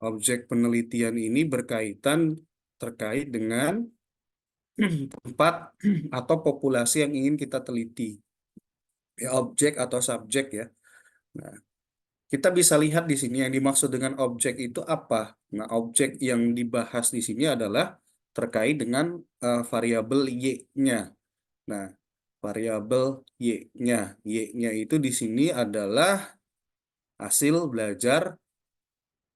Objek penelitian ini terkait dengan tempat atau populasi yang ingin kita teliti. Ya, objek atau subjek ya. Nah, kita bisa lihat di sini yang dimaksud dengan objek itu apa. Nah, objek yang dibahas di sini adalah terkait dengan variabel y-nya. Nah, variabel y-nya. Y-nya itu di sini adalah hasil belajar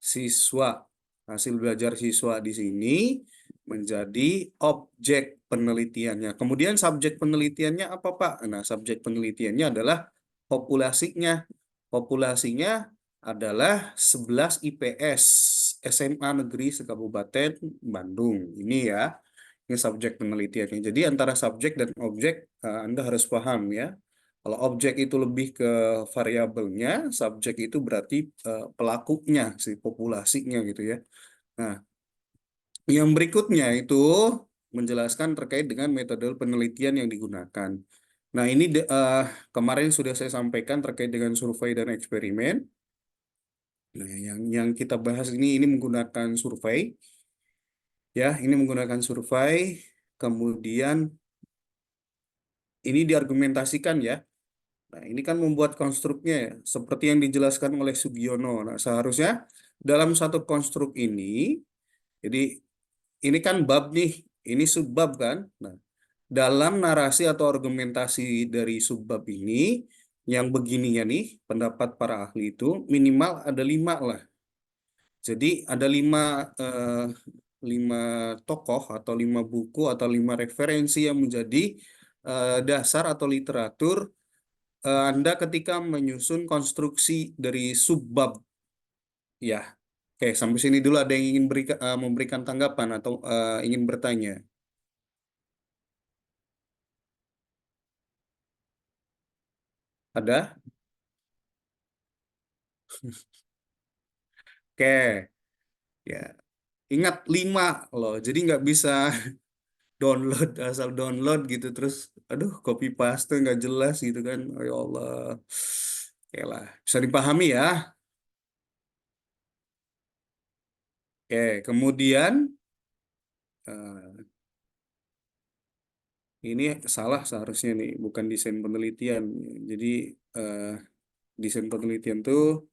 siswa. Hasil belajar siswa di sini menjadi objek penelitiannya. Kemudian subjek penelitiannya apa, Pak? Nah, subjek penelitiannya adalah populasinya. Populasinya adalah 11 IPS SMA Negeri Sekabupaten Bandung. Ini ya, ini subjek penelitiannya. Jadi antara subjek dan objek Anda harus paham ya. Kalau objek itu lebih ke variabelnya, subjek itu berarti pelakunya, si populasinya gitu ya. Nah, yang berikutnya itu menjelaskan terkait dengan metode penelitian yang digunakan. Nah, ini kemarin sudah saya sampaikan terkait dengan survei dan eksperimen. Nah, yang kita bahas ini menggunakan survei, ya, ini menggunakan survei. Kemudian ini diargumentasikan ya. Nah, ini kan membuat konstruknya ya, seperti yang dijelaskan oleh Sugiono. Nah, seharusnya dalam satu konstruk ini, jadi ini kan bab nih, ini subbab kan. Nah, dalam narasi atau argumentasi dari subbab ini, yang begininya nih, pendapat para ahli itu minimal ada 5 lah. Jadi ada eh, lima tokoh atau 5 buku atau 5 referensi yang menjadi dasar atau literatur Anda ketika menyusun konstruksi dari subbab ya. Oke, sampai sini dulu ada yang ingin memberikan tanggapan atau ingin bertanya. Ada? Oke, ya. Ingat 5 loh, jadi nggak bisa download asal download gitu terus, aduh copy paste nggak jelas gitu kan. Oh, ya Allah. Oke lah, bisa dipahami ya. Oke, kemudian eh, ini salah seharusnya nih, bukan desain penelitian. Jadi eh, desain penelitian tuh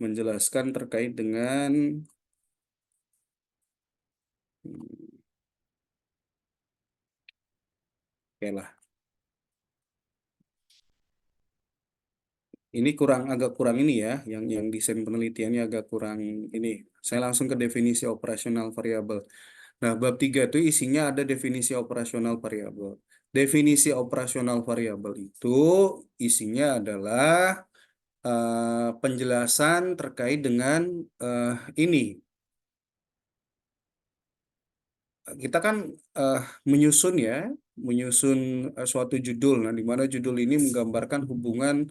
menjelaskan terkait dengan oke lah. Ini agak kurang ini ya, yang desain penelitiannya agak kurang ini. Saya langsung ke definisi operasional variabel. Nah, bab 3 itu isinya ada definisi operasional variabel. Definisi operasional variabel itu isinya adalah penjelasan terkait dengan eh, ini. Kita kan eh, menyusun ya, menyusun suatu judul. Nah, di mana judul ini menggambarkan hubungan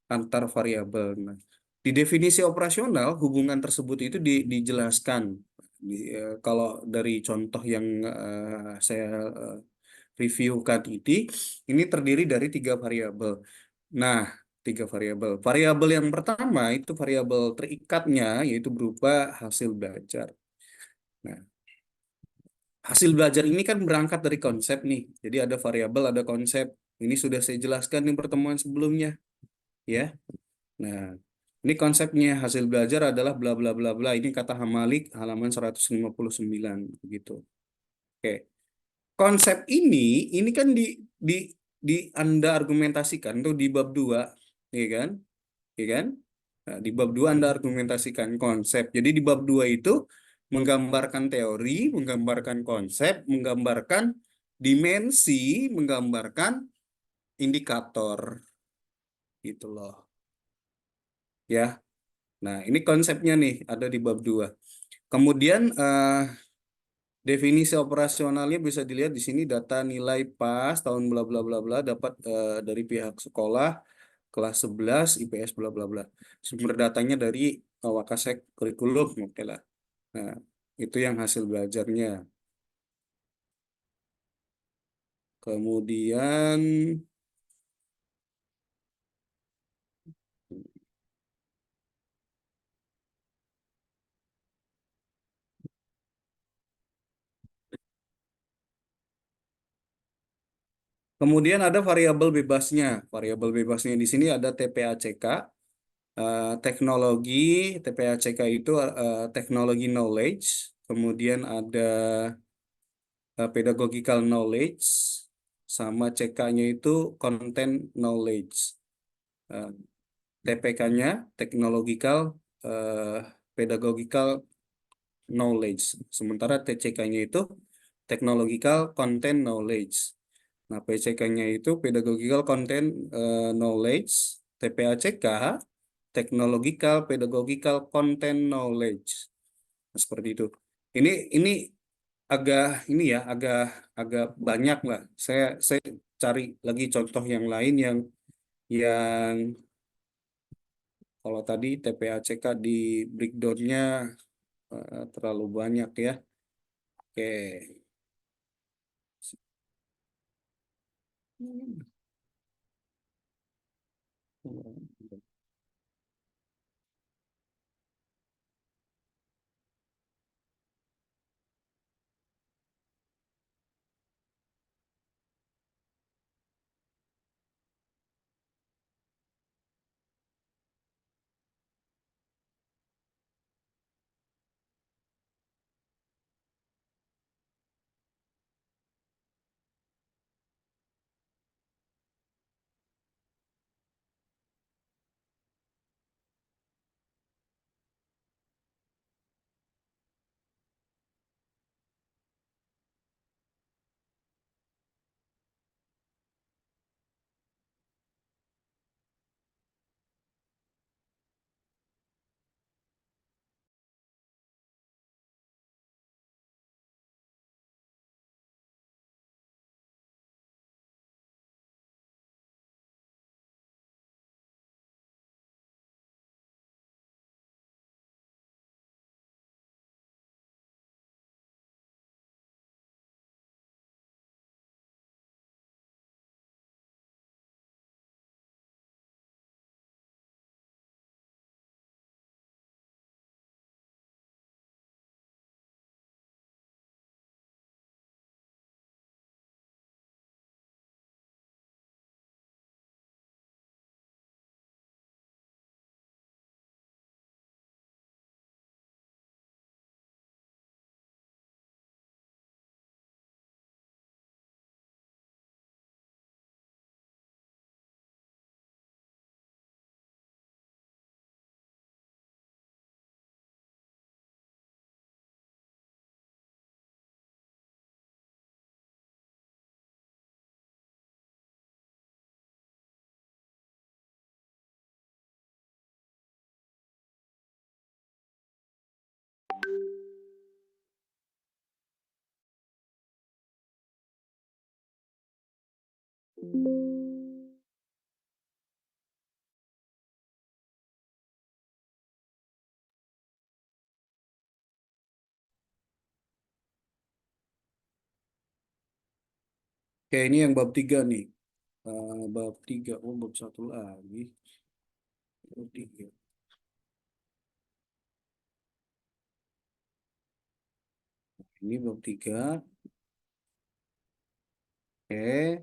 antar variabel. Nah, di definisi operasional, hubungan tersebut itu dijelaskan. Kalau dari contoh yang saya eh, reviewkan ini terdiri dari 3 variabel. Nah, 3 variabel. Variabel yang pertama itu variabel terikatnya, yaitu berupa hasil belajar. Nah, hasil belajar ini kan berangkat dari konsep nih. Jadi ada variabel, ada konsep. Ini sudah saya jelaskan di pertemuan sebelumnya, ya. Nah, ini konsepnya hasil belajar adalah bla bla bla bla. Ini kata Hamalik halaman 159 begitu. Oke. Konsep ini kan di di Anda argumentasikan tuh di bab 2, ya kan? Ya kan? Nah, di bab 2 Anda argumentasikan konsep. Jadi di bab 2 itu menggambarkan teori, menggambarkan konsep, menggambarkan dimensi, menggambarkan indikator gitu loh. Ya. Nah, ini konsepnya nih ada di bab 2. Kemudian definisi operasionalnya bisa dilihat di sini data nilai pas tahun bla bla bla bla dapat dari pihak sekolah kelas 11 IPS bla bla bla. Sumber datanya dari Wakasek kurikulum, oke lah. Nah, itu yang hasil belajarnya. Kemudian Kemudian ada variabel bebasnya. Variabel bebasnya di sini ada TPACK. Teknologi TPACK itu teknologi knowledge. Kemudian ada pedagogical knowledge. Sama CK-nya itu content knowledge. Eh, TPK-nya technological eh, pedagogical knowledge. Sementara TCK-nya itu technological content knowledge. Nah, PCK-nya itu pedagogical content knowledge, TPACK technological pedagogical content knowledge. Nah, seperti itu. Ini agak ini ya, agak banyak lah. Saya cari lagi contoh yang lain yang kalau tadi TPACK di breakdown-nya terlalu banyak ya. Oke. Oke, ini yang bab 3 nih. Bab 3, oh bab satu lagi. Bab 3. Ini bab 3. Oke,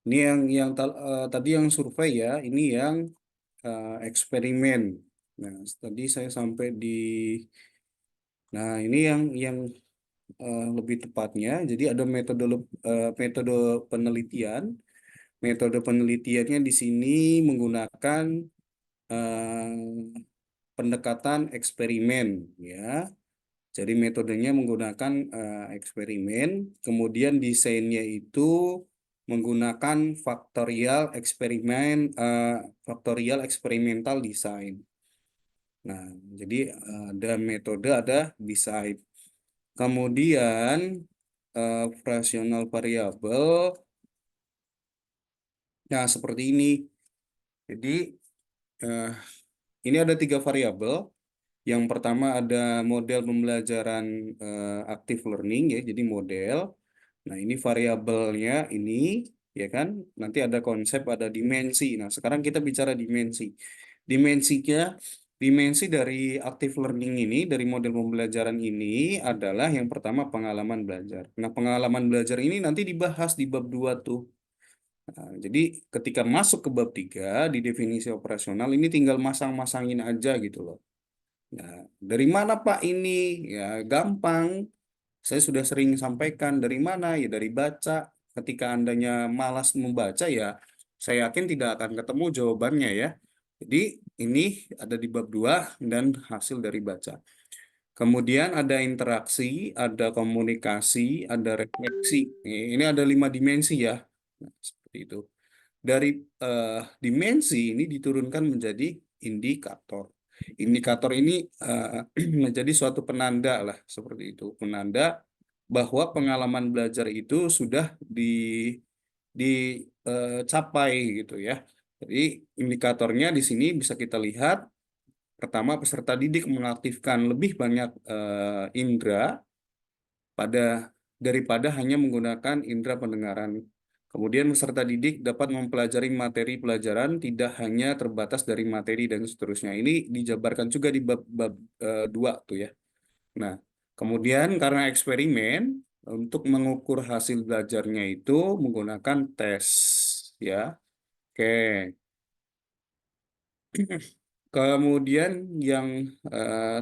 ini tadi yang survei ya, ini yang eksperimen. Nah, tadi saya sampai di, nah ini yang lebih tepatnya. Jadi ada metode penelitian. Metode penelitiannya di sini menggunakan pendekatan eksperimen, ya. Jadi metodenya menggunakan eksperimen, kemudian desainnya itu menggunakan faktorial eksperimental design. Nah, jadi ada metode, ada desain. Kemudian operasional variabel, nah seperti ini. Jadi eh, ini ada 3 variabel. Yang pertama ada model pembelajaran active learning ya, jadi model. Nah, ini variabelnya ini ya kan. Nanti ada konsep, ada dimensi. Nah, sekarang kita bicara dimensi. Dimensinya, dimensi dari active learning ini, dari model pembelajaran ini adalah yang pertama pengalaman belajar. Nah, pengalaman belajar ini nanti dibahas di bab 2 tuh. Nah, jadi ketika masuk ke bab 3 di definisi operasional ini tinggal masang-masangin aja gitu loh. Nah, dari mana Pak ini? Ya, gampang. Saya sudah sering sampaikan dari mana? Ya dari baca. Ketika Andanya malas membaca ya, saya yakin tidak akan ketemu jawabannya ya. Jadi ini ada di bab 2 dan hasil dari baca. Kemudian ada interaksi, ada komunikasi, ada refleksi. Ini ada 5 dimensi ya. Nah, seperti itu. Dari dimensi ini diturunkan menjadi indikator. Indikator ini menjadi suatu penanda lah, seperti itu. Penanda bahwa pengalaman belajar itu sudah dicapai gitu ya. Jadi indikatornya di sini bisa kita lihat. Pertama, peserta didik mengaktifkan lebih banyak indera pada daripada hanya menggunakan indera pendengaran. Kemudian peserta didik dapat mempelajari materi pelajaran tidak hanya terbatas dari materi dan seterusnya. Ini dijabarkan juga di bab 2 tuh ya. Nah, kemudian karena eksperimen untuk mengukur hasil belajarnya itu menggunakan tes ya. Oke. Kemudian yang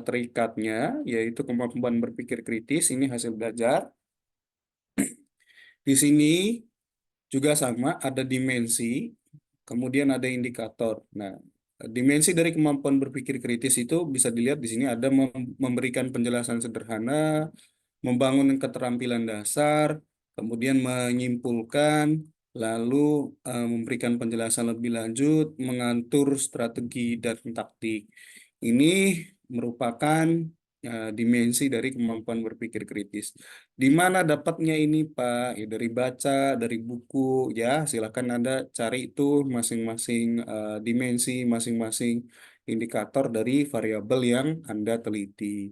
terikatnya yaitu kemampuan berpikir kritis, ini hasil belajar. Di sini juga sama, ada dimensi, kemudian ada indikator. Nah, dimensi dari kemampuan berpikir kritis itu bisa dilihat di sini ada memberikan penjelasan sederhana, membangun keterampilan dasar, kemudian menyimpulkan, lalu memberikan penjelasan lebih lanjut, mengatur strategi dan taktik. Ini merupakan dimensi dari kemampuan berpikir kritis. Di mana dapatnya ini, Pak? Ya, dari baca, dari buku, ya. Silakan Anda cari itu masing-masing dimensi, masing-masing indikator dari variabel yang Anda teliti.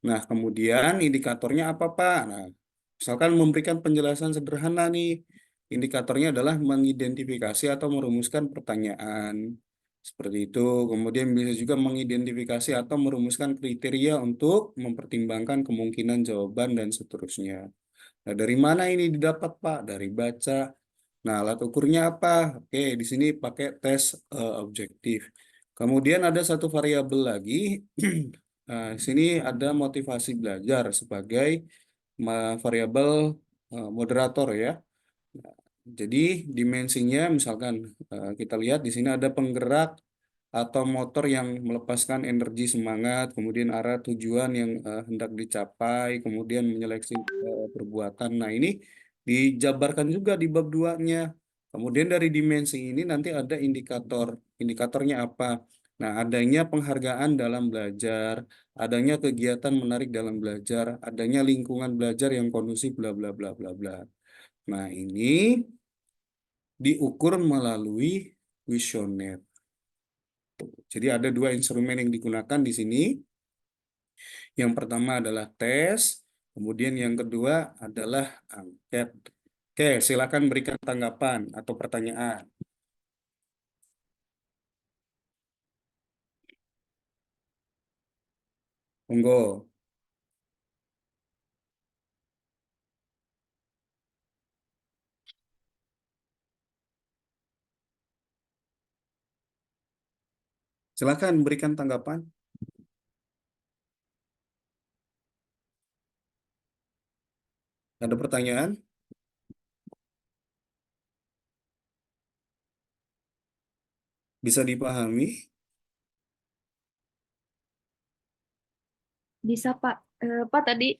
Nah, kemudian indikatornya apa, Pak? Nah, misalkan memberikan penjelasan sederhana nih, indikatornya adalah mengidentifikasi atau merumuskan pertanyaan. Seperti itu. Kemudian bisa juga mengidentifikasi atau merumuskan kriteria untuk mempertimbangkan kemungkinan jawaban dan seterusnya. Nah, dari mana ini didapat, Pak? Dari baca. Nah, alat ukurnya apa? Oke, di sini pakai tes objektif. Kemudian ada satu variabel lagi. Nah, di sini ada motivasi belajar sebagai variabel moderator ya. Nah, jadi dimensinya misalkan kita lihat di sini ada penggerak atau motor yang melepaskan energi semangat, kemudian arah tujuan yang hendak dicapai, kemudian menyeleksi perbuatan. Nah, ini dijabarkan juga di bab 2-nya. Kemudian dari dimensi ini nanti ada indikator. Indikatornya apa? Nah, adanya penghargaan dalam belajar, adanya kegiatan menarik dalam belajar, adanya lingkungan belajar yang kondusif, bla bla bla bla bla. Nah, ini diukur melalui kuesioner. Jadi ada dua instrumen yang digunakan di sini. Yang pertama adalah tes, kemudian yang kedua adalah angket. Oke, silakan berikan tanggapan atau pertanyaan. Monggo. Silakan berikan tanggapan. Ada pertanyaan? Bisa dipahami? Bisa Pak. Pak tadi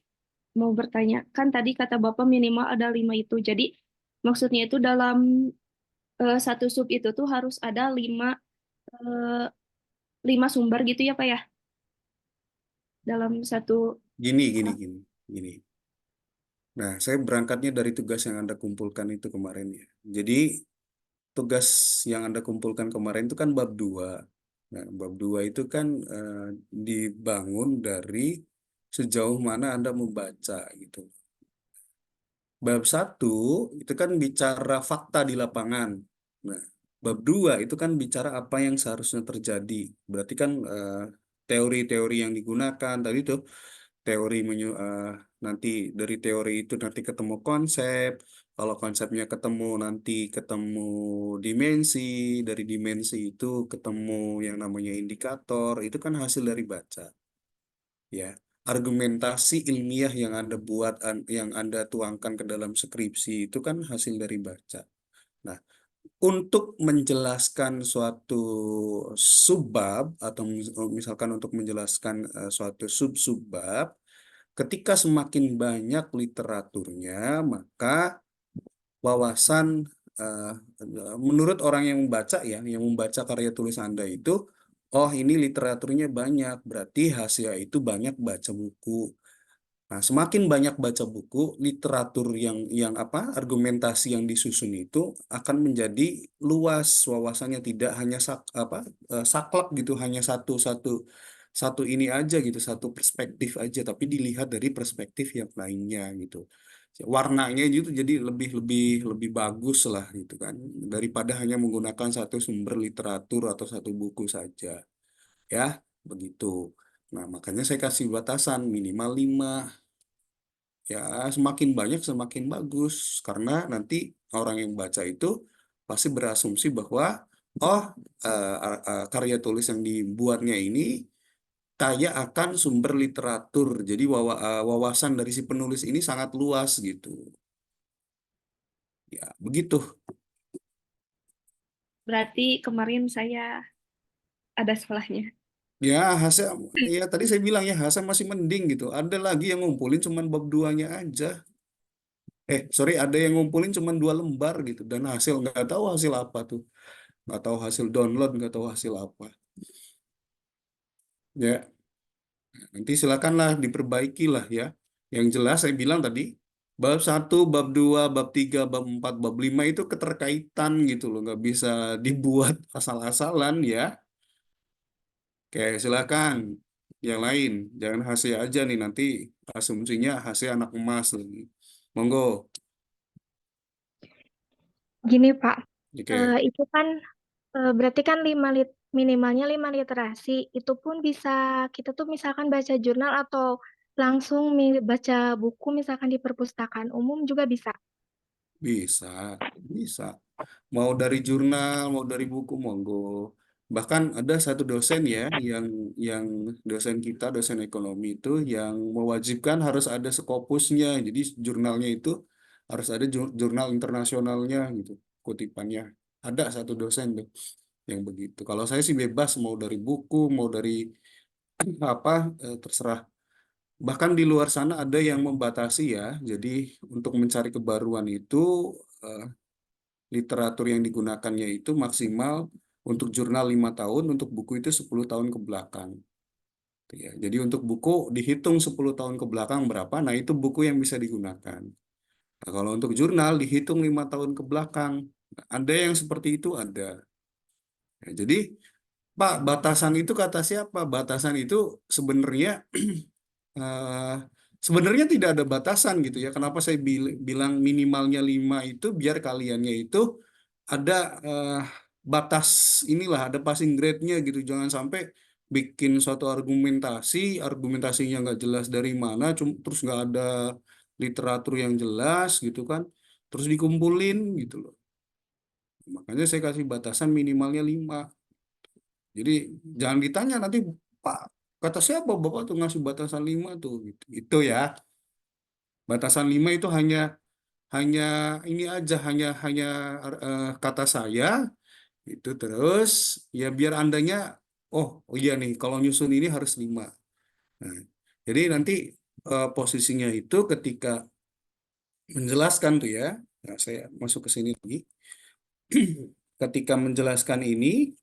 mau bertanya, kan tadi kata Bapak minimal ada 5 itu. Jadi maksudnya itu dalam satu sub itu tuh harus ada eh, 5 sumber gitu ya Pak ya? Dalam satu. Gini, gini, gini, gini. Nah, saya berangkatnya dari tugas yang Anda kumpulkan itu kemarin ya. Jadi, tugas yang Anda kumpulkan kemarin itu kan bab 2. Nah, bab 2 itu kan dibangun dari sejauh mana Anda membaca gitu. Bab 1 itu kan bicara fakta di lapangan. Nah, bab 2 itu kan bicara apa yang seharusnya terjadi. Berarti kan teori-teori yang digunakan tadi tuh teori nanti dari teori itu nanti ketemu konsep, Kalau konsepnya ketemu, nanti ketemu dimensi, dari dimensi itu ketemu yang namanya indikator, itu kan hasil dari baca, ya. Argumentasi ilmiah yang Anda buat, yang Anda tuangkan ke dalam skripsi itu kan hasil dari baca. Nah, untuk menjelaskan suatu subbab atau misalkan untuk menjelaskan suatu sub-subbab, ketika semakin banyak literaturnya, maka wawasan eh, menurut orang yang membaca, ya, yang membaca karya tulis Anda itu, oh ini literaturnya banyak, berarti Hasia itu banyak baca buku. Nah, semakin banyak baca buku, literatur yang apa, argumentasi yang disusun itu akan menjadi luas wawasannya, tidak hanya apa, saklek gitu, hanya satu satu satu ini aja gitu, satu perspektif aja, tapi dilihat dari perspektif yang lainnya gitu. Warnanya itu jadi lebih lebih lebih bagus lah gitu kan, daripada hanya menggunakan satu sumber literatur atau satu buku saja, ya, begitu. Nah, makanya saya kasih batasan minimal 5. Ya, semakin banyak semakin bagus, karena nanti orang yang baca itu pasti berasumsi bahwa, oh, karya tulis yang dibuatnya ini kaya akan sumber literatur. Jadi wawasan dari si penulis ini sangat luas gitu. Ya, begitu. Berarti kemarin saya ada salahnya. Ya, hasil, ya tadi saya bilang ya, hasil masih mending gitu. Ada lagi yang ngumpulin cuman bab duanya aja. Sorry, ada yang ngumpulin cuman 2 lembar gitu, dan hasil nggak tahu hasil apa tuh. Nggak tahu hasil download, nggak tahu hasil apa. Ya, nanti silakanlah diperbaiki lah ya. Yang jelas saya bilang tadi, bab 1, bab 2, bab 3, bab 4, bab 5 itu keterkaitan gitu loh. Nggak bisa dibuat asal-asalan ya. Oke, silakan. Yang lain, jangan hasil aja nih, nanti asumsinya hasil anak emas lagi. Monggo. Gini Pak, Oke, itu kan berarti kan minimalnya 5 literasi. Itu pun bisa kita tuh misalkan baca jurnal atau langsung baca buku misalkan di perpustakaan umum juga bisa. bisa, bisa. Mau dari jurnal, mau dari buku, monggo. Bahkan ada satu dosen ya, yang dosen kita, dosen ekonomi itu yang mewajibkan harus ada Scopusnya. Jadi jurnalnya itu harus ada jurnal internasionalnya gitu, kutipannya. Ada satu dosen tuh yang begitu. Kalau saya sih bebas, mau dari buku, mau dari apa, terserah. Bahkan di luar sana ada yang membatasi ya. Jadi untuk mencari kebaruan itu, eh, literatur yang digunakannya itu maksimal untuk jurnal 5 tahun, untuk buku itu 10 tahun ke belakang. Gitu ya. Jadi untuk buku dihitung 10 tahun ke belakang berapa, nah itu buku yang bisa digunakan. Nah, kalau untuk jurnal dihitung 5 tahun ke belakang. Nah, ada yang seperti itu, ada. Ya, jadi Pak, batasan itu kata siapa? Batasan itu sebenarnya eh, sebenarnya tidak ada batasan gitu ya. Kenapa saya bilang minimalnya 5 itu biar kaliannya itu ada eh, batas inilah, ada passing grade-nya gitu. Jangan sampai bikin suatu argumentasinya nggak jelas dari mana, terus nggak ada literatur yang jelas gitu kan, terus dikumpulin gitu loh. Makanya saya kasih batasan minimalnya 5. Jadi jangan ditanya nanti, Pak, kata siapa Bapak tuh ngasih batasan 5 tuh gitu. Itu ya. Batasan 5 itu hanya hanya ini aja, hanya hanya kata saya itu, terus ya biar andanya, oh iya nih, kalau nyusun ini harus 5. Nah, jadi nanti posisinya itu ketika menjelaskan tuh ya. Nah, saya masuk ke sini lagi. Ketika menjelaskan ini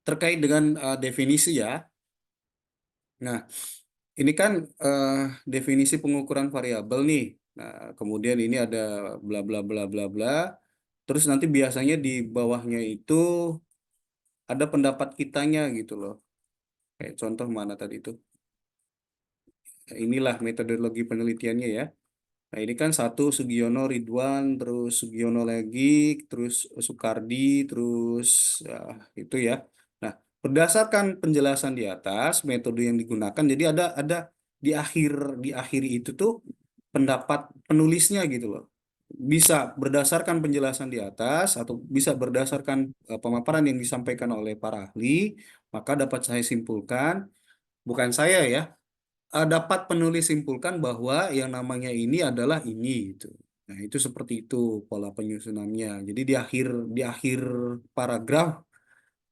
terkait dengan definisi ya. Nah, ini kan eh, definisi pengukuran variabel nih. Nah, kemudian ini ada bla bla bla bla bla. Terus nanti biasanya di bawahnya itu ada pendapat kitanya gitu loh. Kayak contoh mana tadi itu? Nah, inilah metodologi penelitiannya ya. Nah, ini kan satu Sugiono Ridwan, terus Sugiono lagi, terus Soekardi, terus ya, itu ya. Nah, berdasarkan penjelasan di atas, metode yang digunakan, jadi ada di akhir itu tuh pendapat penulisnya gitu loh. Bisa berdasarkan penjelasan di atas atau bisa berdasarkan pemaparan yang disampaikan oleh para ahli, maka dapat saya simpulkan, bukan saya ya, dapat penulis simpulkan bahwa yang namanya ini adalah ini gitu. Nah, itu seperti itu pola penyusunannya. Jadi di akhir paragraf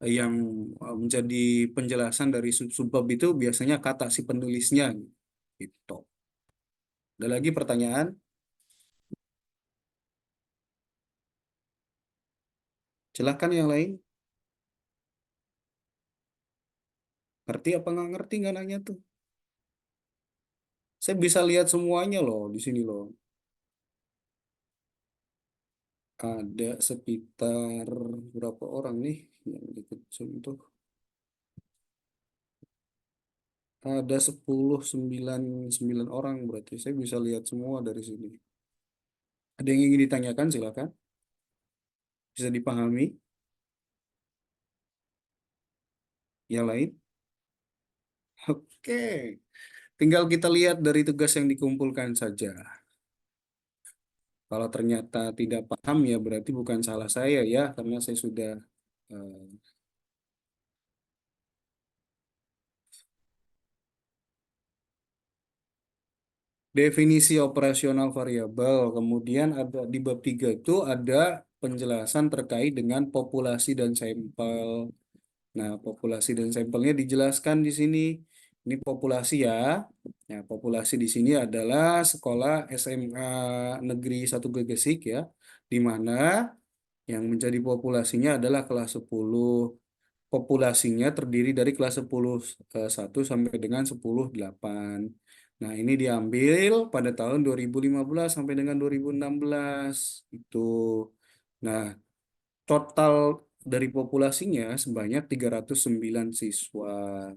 yang menjadi penjelasan dari sub-subbab itu biasanya kata si penulisnya gitu. Ada lagi pertanyaan? Silahkan yang lain. Ngerti apa nggak ngerti nggak nanya tuh? Saya bisa lihat semuanya loh di sini loh. Ada sekitar berapa orang nih yang ikut Zoom tuh? Ada 10, 9, 9 orang berarti. Saya bisa lihat semua dari sini. Ada yang ingin ditanyakan, silakan. Bisa dipahami. Yang lain? Oke. Tinggal kita lihat dari tugas yang dikumpulkan saja. Kalau ternyata tidak paham ya berarti bukan salah saya ya, karena saya sudah eh, definisi operasional variabel. Kemudian ada di bab 3 itu ada penjelasan terkait dengan populasi dan sampel. Nah, populasi dan sampelnya dijelaskan di sini. Ini populasi ya. Nah, populasi di sini adalah sekolah SMA Negeri 1 Gegesik ya, di mana yang menjadi populasinya adalah kelas 10. Populasinya terdiri dari kelas 10 1 sampai dengan 10 8. Nah, ini diambil pada tahun 2015 sampai dengan 2016 itu. Nah, total dari populasinya sebanyak 309 siswa.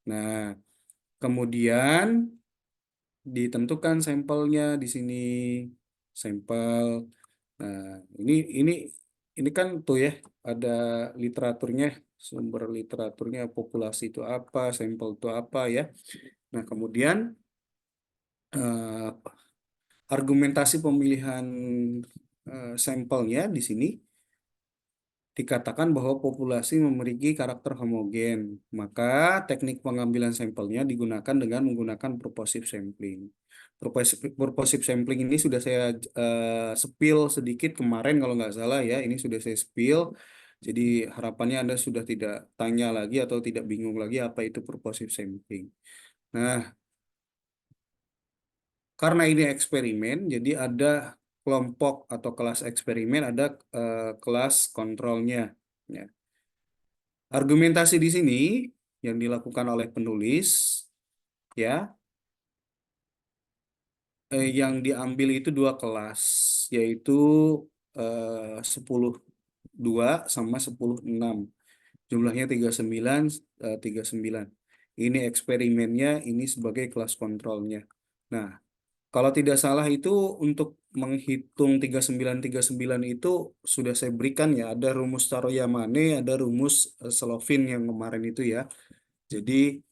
Nah, kemudian ditentukan sampelnya di sini. Sampel. Nah, ini ini ini kan tuh ya ada literaturnya, sumber literaturnya populasi itu apa, sampel itu apa ya. Nah, kemudian eh, argumentasi pemilihan sampelnya di sini dikatakan bahwa populasi memiliki karakter homogen, maka teknik pengambilan sampelnya digunakan dengan menggunakan purposive sampling. Purposive sampling ini sudah saya spill sedikit kemarin kalau nggak salah ya, ini sudah saya spill. Jadi harapannya Anda sudah tidak tanya lagi atau tidak bingung lagi apa itu purposive sampling. Nah, karena ini eksperimen, jadi ada kelompok atau kelas eksperimen, ada kelas kontrolnya. Ya. Argumentasi di sini yang dilakukan oleh penulis, ya, yang diambil itu dua kelas, yaitu 10.2 sama 10.6. Jumlahnya 39, 39. Ini eksperimennya, ini sebagai kelas kontrolnya. Nah, kalau tidak salah itu untuk menghitung 39 itu sudah saya berikan ya, ada rumus Taro-Yamane, ada rumus Slovin yang kemarin itu ya. Jadi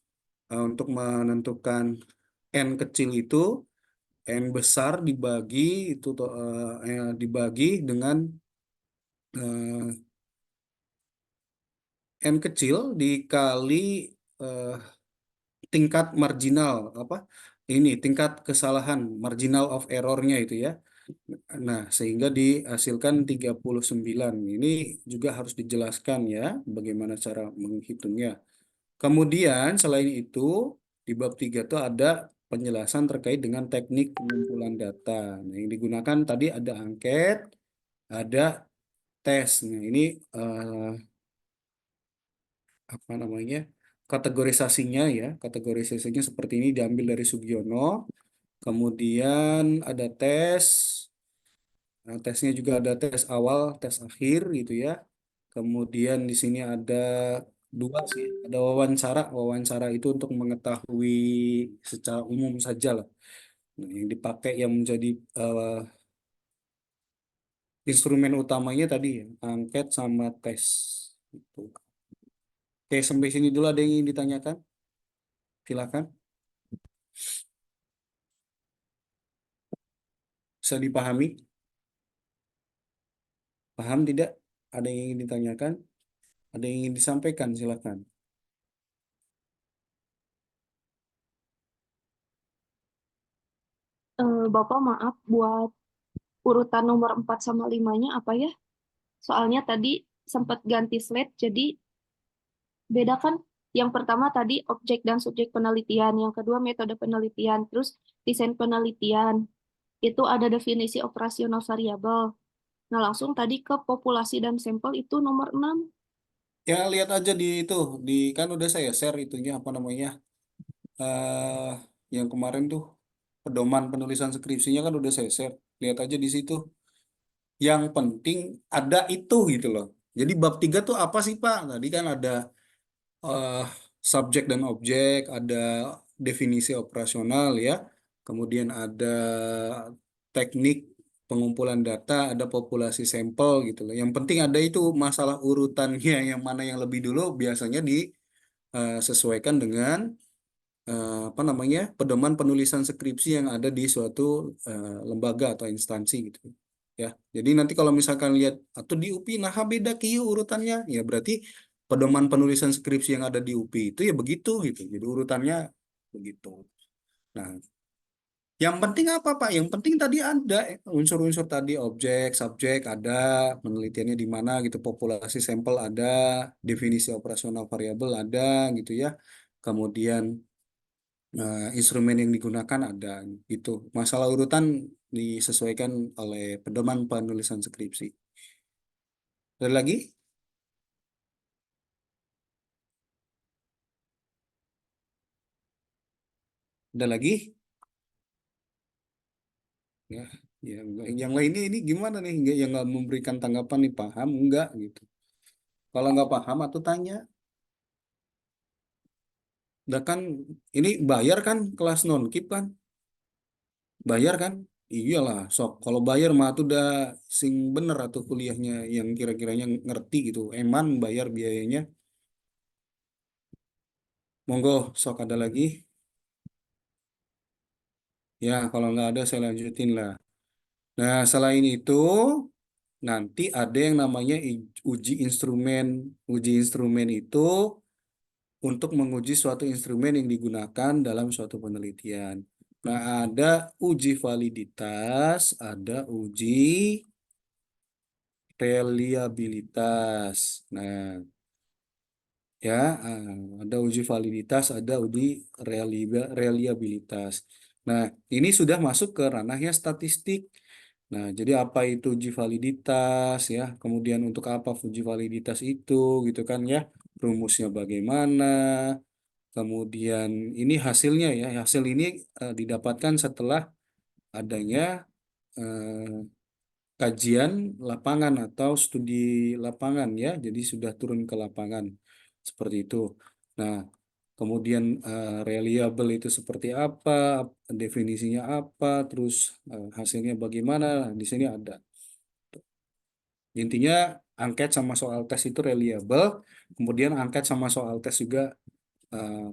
untuk menentukan n kecil itu, n besar dibagi itu dibagi dengan eh, n kecil dikali eh, tingkat marginal apa? Ini tingkat kesalahan marginal of errornya itu ya. Nah, sehingga dihasilkan 39. Ini juga harus dijelaskan ya bagaimana cara menghitungnya. Kemudian selain itu di bab 3 itu ada penjelasan terkait dengan teknik pengumpulan data. Nah, yang digunakan tadi ada angket, ada tes. Nah, ini apa namanya? Kategorisasinya ya. Kategorisasinya seperti ini diambil dari Sugiono. Kemudian ada tes. Nah, tesnya juga ada tes awal, tes akhir gitu ya. Kemudian di sini ada dua sih, ada wawancara. Wawancara itu untuk mengetahui secara umum saja lah. Nah, yang dipakai yang menjadi instrumen utamanya tadi ya, angket sama tes. Gitu. Oke, sampai sini dulu ada yang ingin ditanyakan? Silakan. Bisa dipahami? Paham tidak? Ada yang ingin ditanyakan? Ada yang ingin disampaikan? Silakan. Bapak maaf buat urutan nomor 4 sama 5-nya apa ya? Soalnya tadi sempat ganti slide, jadi beda kan? Yang pertama tadi objek dan subjek penelitian, yang kedua metode penelitian, terus desain penelitian. Itu ada definisi operasional variabel. Nah, langsung tadi ke populasi dan sampel itu nomor 6. Ya, lihat aja di itu. Kan udah saya share itunya, apa namanya. eh yang kemarin tuh, pedoman penulisan skripsinya kan udah saya share. Lihat aja di situ. Yang penting ada itu gitu loh. Jadi bab 3 tuh apa sih Pak? Tadi kan ada eh, subjek dan objek, ada definisi operasional ya, kemudian ada teknik pengumpulan data, ada populasi sampel gitu loh. Yang penting ada itu, masalah urutannya yang mana yang lebih dulu biasanya disesuaikan dengan apa namanya, pedoman penulisan skripsi yang ada di suatu lembaga atau instansi gitu ya. Jadi nanti kalau misalkan lihat atau di UPI nah beda kieu urutannya ya, berarti pedoman penulisan skripsi yang ada di UPI itu ya begitu gitu. Jadi urutannya begitu. Nah, yang penting apa Pak? Yang penting tadi ada unsur-unsur tadi, objek, subjek ada, penelitiannya di mana gitu, populasi sampel ada, definisi operasional variabel ada gitu ya. Kemudian instrumen yang digunakan ada gitu. Masalah urutan disesuaikan oleh pedoman penulisan skripsi. Ada lagi? Ada lagi? Ya, ya. Yang lainnya ini gimana nih? Yang nggak memberikan tanggapan nih, paham enggak gitu. Kalau nggak paham atau tanya, udah kan ini bayar kan kelas non kip kan? Bayar kan? Iyalah, sok. Kalau bayar mah tuh udah sing bener atau kuliahnya yang kira-kiranya ngerti gitu. Eman bayar biayanya. Monggo, sok ada lagi. Ya, kalau nggak ada saya lanjutin lah. Nah, selain itu, nanti ada yang namanya uji instrumen. Uji instrumen itu untuk menguji suatu instrumen yang digunakan dalam suatu penelitian. Nah, ada uji validitas, ada uji reliabilitas. Nah, ya, ada uji validitas, ada uji reliabilitas. Nah, ini sudah masuk ke ranahnya statistik. Nah, jadi apa itu uji validitas ya? Kemudian untuk apa uji validitas itu gitu kan ya? Rumusnya bagaimana? Kemudian ini hasilnya ya. Hasil ini didapatkan setelah adanya eh, kajian lapangan atau studi lapangan ya. Jadi sudah turun ke lapangan seperti itu. Nah, kemudian reliable itu seperti apa, definisinya apa, terus hasilnya bagaimana. Di sini ada. Intinya angket sama soal tes itu reliable, kemudian angket sama soal tes juga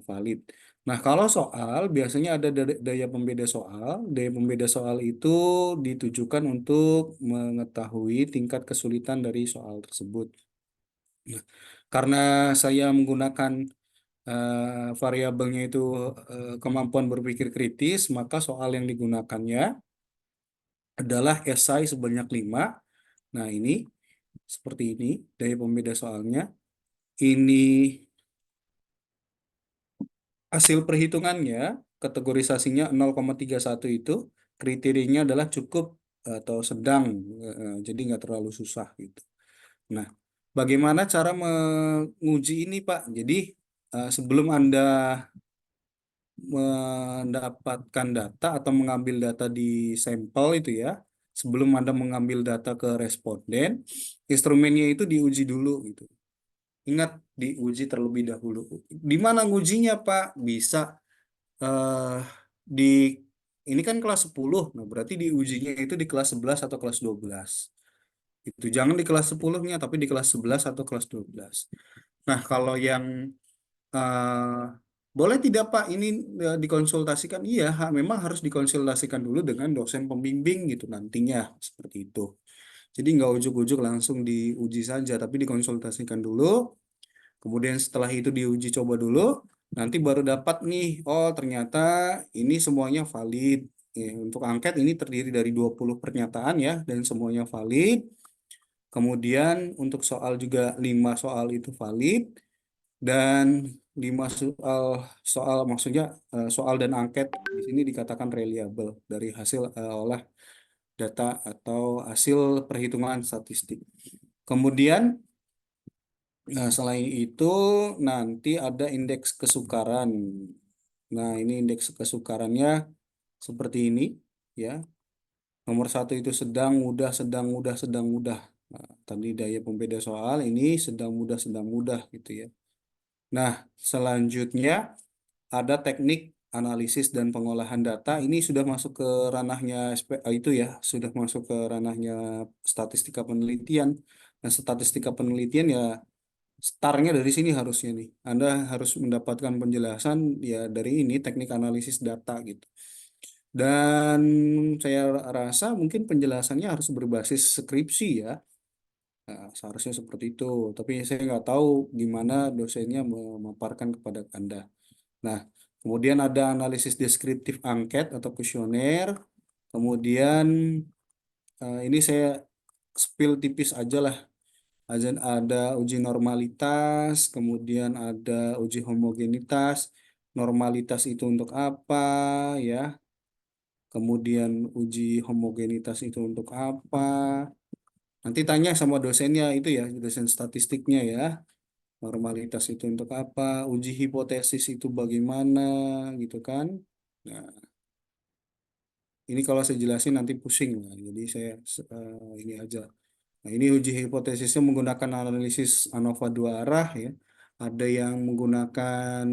valid. Nah, kalau soal biasanya ada daya pembeda soal. Daya pembeda soal itu ditujukan untuk mengetahui tingkat kesulitan dari soal tersebut. Nah, karena saya menggunakan variabelnya itu kemampuan berpikir kritis, maka soal yang digunakannya adalah esai sebanyak 5. Nah, ini seperti ini daya pembeda soalnya. Ini hasil perhitungannya, kategorisasinya 0,31 itu, kriterianya adalah cukup atau sedang, jadi nggak terlalu susah gitu. Nah, bagaimana cara menguji ini, Pak? Jadi, sebelum Anda mendapatkan data atau mengambil data di sampel itu ya, sebelum Anda mengambil data ke responden, instrumennya itu diuji dulu gitu. Ingat, diuji terlebih dahulu. Di mana ngujinya, Pak? Bisa eh di ini kan kelas 10. Nah, berarti diujinya itu di kelas 11 atau kelas 12. Itu jangan di kelas 10-nya tapi di kelas 11 atau kelas 12. Nah, kalau yang eh, Boleh tidak Pak, ini dikonsultasikan? Iya, memang harus dikonsultasikan dulu dengan dosen pembimbing gitu nantinya, seperti itu. Jadi nggak ujuk-ujuk langsung diuji saja, tapi dikonsultasikan dulu. Kemudian setelah itu diuji coba dulu, nanti baru dapat nih, oh ternyata ini semuanya valid. Ya, untuk angket ini terdiri dari 20 pernyataan ya, dan semuanya valid. Kemudian untuk soal juga 5 soal itu valid. Dan 5 soal maksudnya soal dan angket di sini dikatakan reliable dari hasil olah data atau hasil perhitungan statistik. Kemudian selain itu nanti ada indeks kesukaran. Nah, ini indeks kesukarannya seperti ini ya. Nomor satu itu sedang, mudah, sedang, mudah, sedang, mudah. Nah, tadi daya pembeda soal ini sedang, mudah gitu ya. Nah, selanjutnya ada teknik analisis dan pengolahan data. Ini sudah masuk ke ranahnya itu ya, sudah masuk ke ranahnya statistika penelitian. Nah, statistika penelitian ya startnya dari sini harusnya nih. Anda harus mendapatkan penjelasan ya dari ini teknik analisis data gitu. Dan saya rasa mungkin penjelasannya harus berbasis skripsi ya. Nah, seharusnya seperti itu. Tapi saya nggak tahu gimana dosennya memaparkan kepada Anda. Nah, kemudian ada analisis deskriptif angket atau kuesioner. Kemudian ini saya spill tipis aja lah. Ada uji normalitas, kemudian ada uji homogenitas. Normalitas itu untuk apa ya? Kemudian uji homogenitas itu untuk apa? Nanti tanya sama dosennya itu ya, dosen statistiknya ya. Normalitas itu untuk apa? Uji hipotesis itu bagaimana gitu kan? Nah, ini kalau saya jelasin nanti pusing lah. Jadi saya ini aja. Nah, ini uji hipotesisnya menggunakan analisis ANOVA dua arah ya. Ada yang menggunakan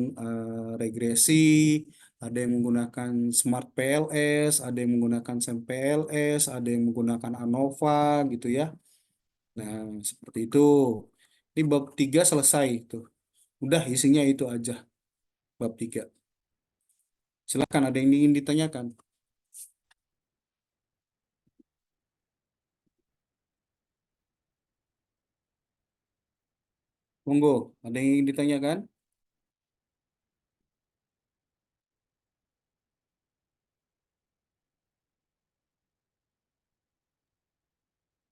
regresi, ada yang menggunakan Smart PLS, ada yang menggunakan SEM PLS, ada yang menggunakan ANOVA gitu ya. Nah, seperti itu. Ini bab 3 selesai itu. Udah isinya itu aja bab 3. Silakan ada yang ingin ditanyakan. Monggo, ada yang ingin ditanyakan?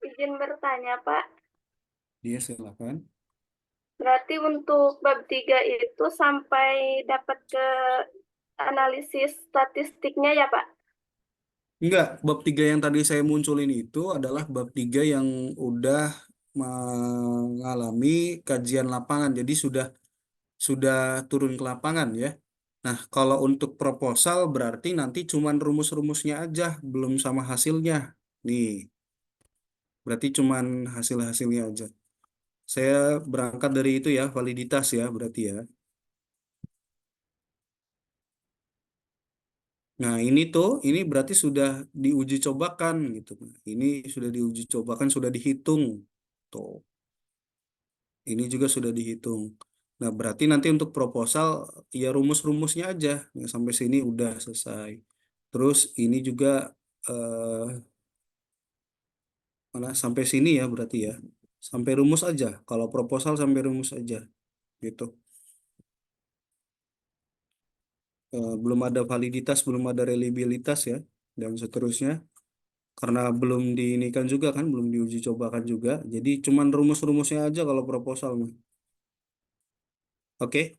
Izin bertanya, Pak. Dia silakan. Berarti untuk bab 3 itu sampai dapat ke analisis statistiknya ya, Pak? Enggak, bab 3 yang tadi saya munculin itu adalah bab 3 yang udah mengalami kajian lapangan. Jadi sudah turun ke lapangan ya. Nah, kalau untuk proposal berarti nanti cuman rumus-rumusnya aja, belum sama hasilnya. Nih, berarti cuman hasil-hasilnya aja. Saya berangkat dari itu ya, validitas ya berarti ya. Nah, ini berarti sudah diuji cobakan gitu. Ini sudah diuji cobakan, sudah dihitung. Tuh, ini juga sudah dihitung. Nah, berarti nanti untuk proposal ya rumus-rumusnya aja. Nah, sampai sini udah selesai. Terus ini juga eh, mana sampai sini ya berarti ya. Sampai rumus aja. Kalau proposal sampai rumus aja gitu. Belum ada validitas, belum ada reliabilitas ya dan seterusnya. Karena belum diinikan juga kan, belum diuji cobakan juga. Jadi cuman rumus-rumusnya aja kalau proposal mah. Oke,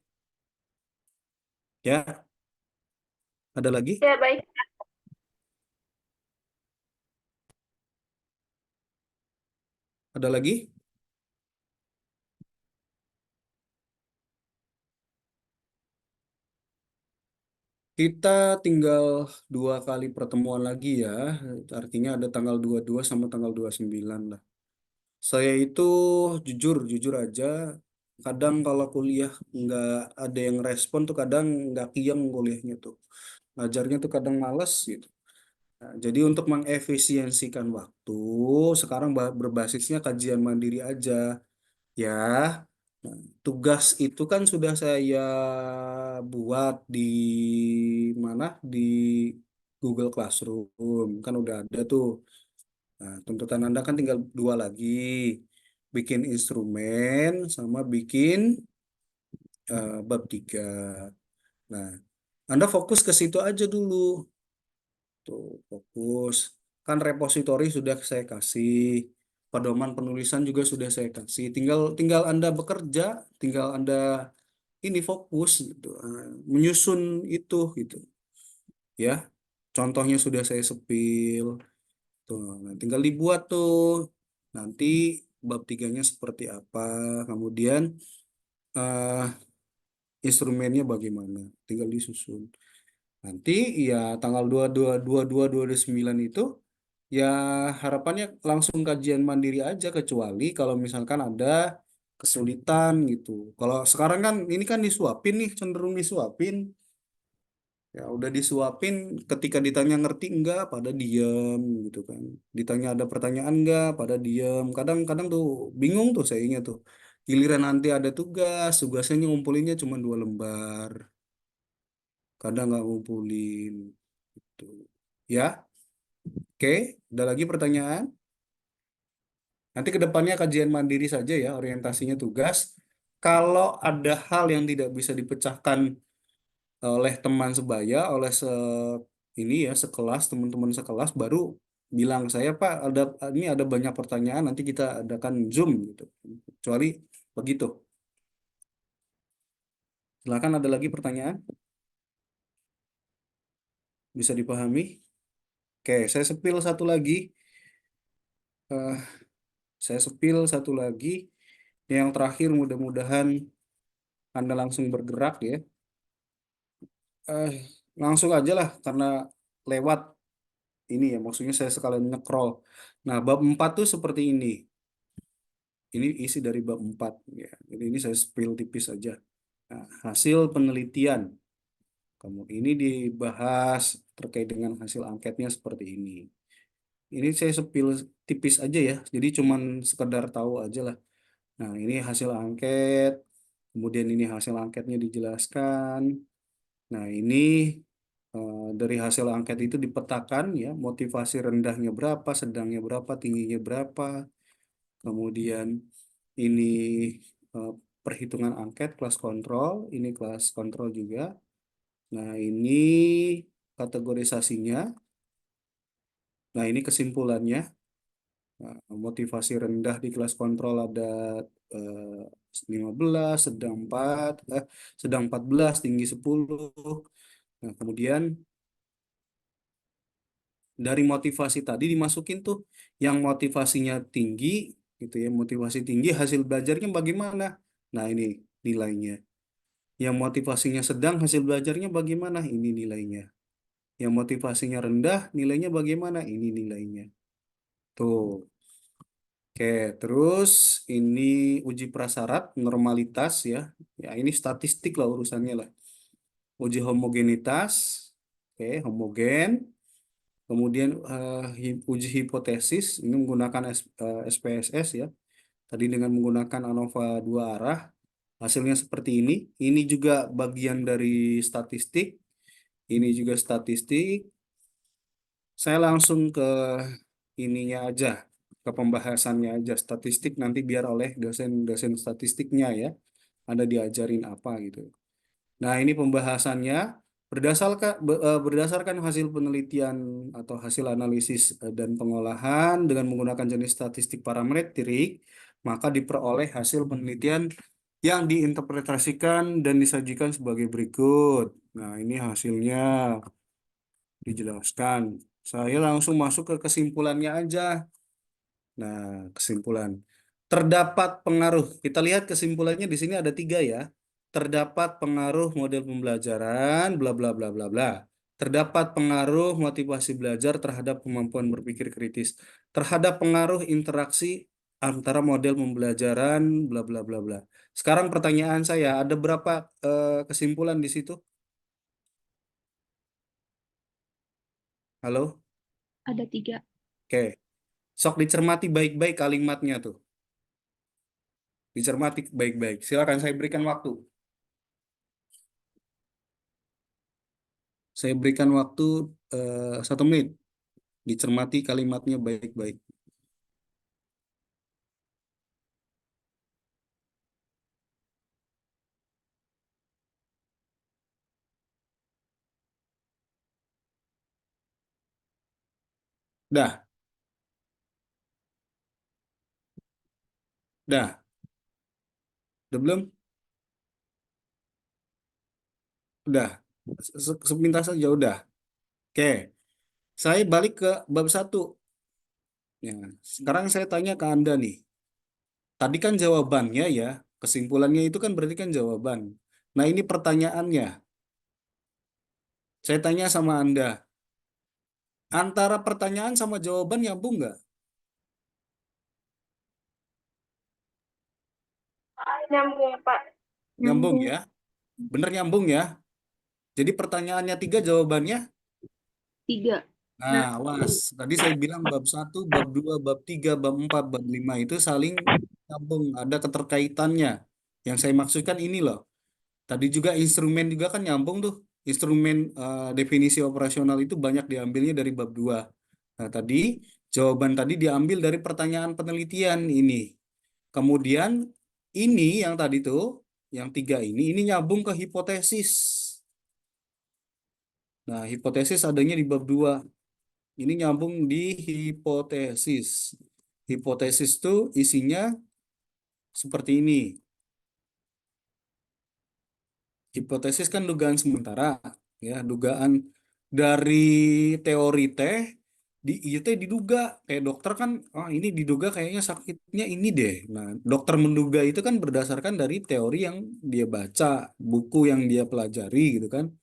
ya. Ada lagi? Ya, baik. Ada lagi? Kita tinggal 2 kali pertemuan lagi ya. Artinya ada tanggal 22 sama tanggal 29 lah. Saya itu jujur aja. Kadang kalau kuliah nggak ada yang respon tuh kadang nggak kiyeng kuliahnya tuh. Ngajarnya tuh kadang males gitu. Nah, jadi untuk mengefisiensikan waktu, sekarang berbasisnya kajian mandiri aja. Ya, Nah, tugas itu kan sudah saya buat di mana? Di Google Classroom. Kan udah ada tuh. Nah, tuntutan Anda kan tinggal dua lagi. Bikin instrumen sama bikin bab 3. Nah, Anda fokus ke situ aja dulu. Tuh, fokus. Kan repositori sudah saya kasih. Pedoman penulisan juga sudah saya kasih. Tinggal tinggal Anda bekerja, tinggal Anda ini fokus gitu. Menyusun itu gitu. Ya. Contohnya sudah saya sepil. Tuh, nah, tinggal dibuat tuh. Nanti bab tiganya seperti apa. Kemudian eh, instrumennya bagaimana. Tinggal disusun. Nanti ya tanggal 22 22 29 itu ya harapannya langsung kajian mandiri aja kecuali kalau misalkan ada kesulitan gitu. Kalau sekarang kan ini kan disuapin nih, cenderung disuapin. Ya udah disuapin ketika ditanya ngerti enggak pada diem gitu kan. Ditanya ada pertanyaan enggak pada diem. Kadang-kadang tuh bingung tuh sayanya tuh. Giliran nanti ada tugas, tugasnya ngumpulinnya cuma 2 lembar. Kadang nggak ngumpulin gitu. Ya, oke. Ada lagi pertanyaan? Nanti ke depannya kajian mandiri saja ya, orientasinya tugas. Kalau ada hal yang tidak bisa dipecahkan oleh teman sebaya, oleh ini ya sekelas, teman-teman sekelas baru bilang saya Pak, ini ada banyak pertanyaan, nanti kita adakan Zoom gitu. Kecuali begitu. Silakan ada lagi pertanyaan? Bisa dipahami? Oke, saya sepil satu lagi. Eh, saya sepil satu lagi. Yang terakhir mudah-mudahan Anda langsung bergerak ya. Eh, Langsung aja lah karena lewat ini ya maksudnya saya sekalian nge-scroll. Nah, bab 4 tuh seperti ini. Ini isi dari bab 4 ya. Jadi ini saya spill tipis aja. Nah, hasil penelitian. Kamu ini dibahas terkait dengan hasil angketnya seperti ini. Ini saya spill tipis aja ya. Jadi cuman sekedar tahu aja lah. Nah, ini hasil angket. Kemudian ini hasil angketnya dijelaskan. Nah, ini dari hasil angket itu dipetakan ya, motivasi rendahnya berapa, sedangnya berapa, tingginya berapa. Kemudian ini eh, perhitungan angket kelas kontrol, ini kelas kontrol juga. Nah, ini kategorisasinya. Nah, ini kesimpulannya. Nah, motivasi rendah di kelas kontrol ada eh, 15, sedang 14, tinggi 10. Nah, kemudian dari motivasi tadi dimasukin tuh yang motivasinya tinggi gitu ya, motivasi tinggi hasil belajarnya bagaimana? Nah, ini nilainya. Yang motivasinya sedang hasil belajarnya bagaimana? Ini nilainya. Yang motivasinya rendah nilainya bagaimana? Ini nilainya. Tuh. Oke, terus ini uji prasyarat normalitas ya. Ya, ini statistik lah urusannya lah. Uji homogenitas. Oke, homogen. Kemudian uji hipotesis ini menggunakan SPSS ya. Tadi dengan menggunakan ANOVA 2 arah. Hasilnya seperti ini. Ini juga bagian dari statistik. Ini juga statistik. Saya langsung ke ininya aja, ke pembahasannya aja. Statistik nanti biar oleh dosen-dosen statistiknya ya. Ada diajarin apa gitu. Nah, ini pembahasannya berdasarkan hasil penelitian atau hasil analisis dan pengolahan dengan menggunakan jenis statistik parametrik, maka diperoleh hasil penelitian yang diinterpretasikan dan disajikan sebagai berikut. Nah, ini hasilnya dijelaskan. Saya langsung masuk ke kesimpulannya aja. Nah, kesimpulan. Terdapat pengaruh. Kita lihat kesimpulannya di sini ada 3 ya. Terdapat pengaruh model pembelajaran, bla bla bla bla bla. Terdapat pengaruh motivasi belajar terhadap kemampuan berpikir kritis. Terhadap pengaruh interaksi antara model pembelajaran, bla bla bla bla. Sekarang pertanyaan saya, ada berapa kesimpulan di situ? Halo? Ada 3. Oke. Sok dicermati baik-baik kalimatnya tuh. Dicermati baik-baik. Silakan saya berikan waktu. Saya berikan waktu 1 menit. Dicermati kalimatnya baik-baik. Dah, dah. Udah belum? Udah. Sepintas saja udah. Oke. Saya balik ke bab 1. Ya, sekarang saya tanya ke Anda nih. Tadi kan jawabannya ya, kesimpulannya itu kan berarti kan jawaban. Nah, ini pertanyaannya. Saya tanya sama Anda, antara pertanyaan sama jawaban nyambung nggak? Nyambung, Pak. Nyambung Nyambung. ya? Bener nyambung ya? Jadi pertanyaannya 3, jawabannya? 3. Nah, was. Tadi saya bilang bab 1, bab 2, bab 3, bab 4, bab 5 itu saling nyambung, ada keterkaitannya. Yang saya maksudkan ini loh. Tadi juga instrumen juga kan nyambung tuh. Instrumen definisi operasional itu banyak diambilnya dari bab 2. Nah, tadi jawaban tadi diambil dari pertanyaan penelitian ini. Kemudian ini yang tadi tuh, yang 3 ini nyambung ke hipotesis. Nah, hipotesis adanya di bab 2. Ini nyambung di hipotesis. Hipotesis tuh isinya seperti ini. Hipotesis kan dugaan sementara, ya, dugaan dari teori teh di itu teh diduga kayak dokter kan, oh ini diduga kayaknya sakitnya ini deh. Nah, dokter menduga itu kan berdasarkan dari teori yang dia baca, buku yang dia pelajari gitu kan.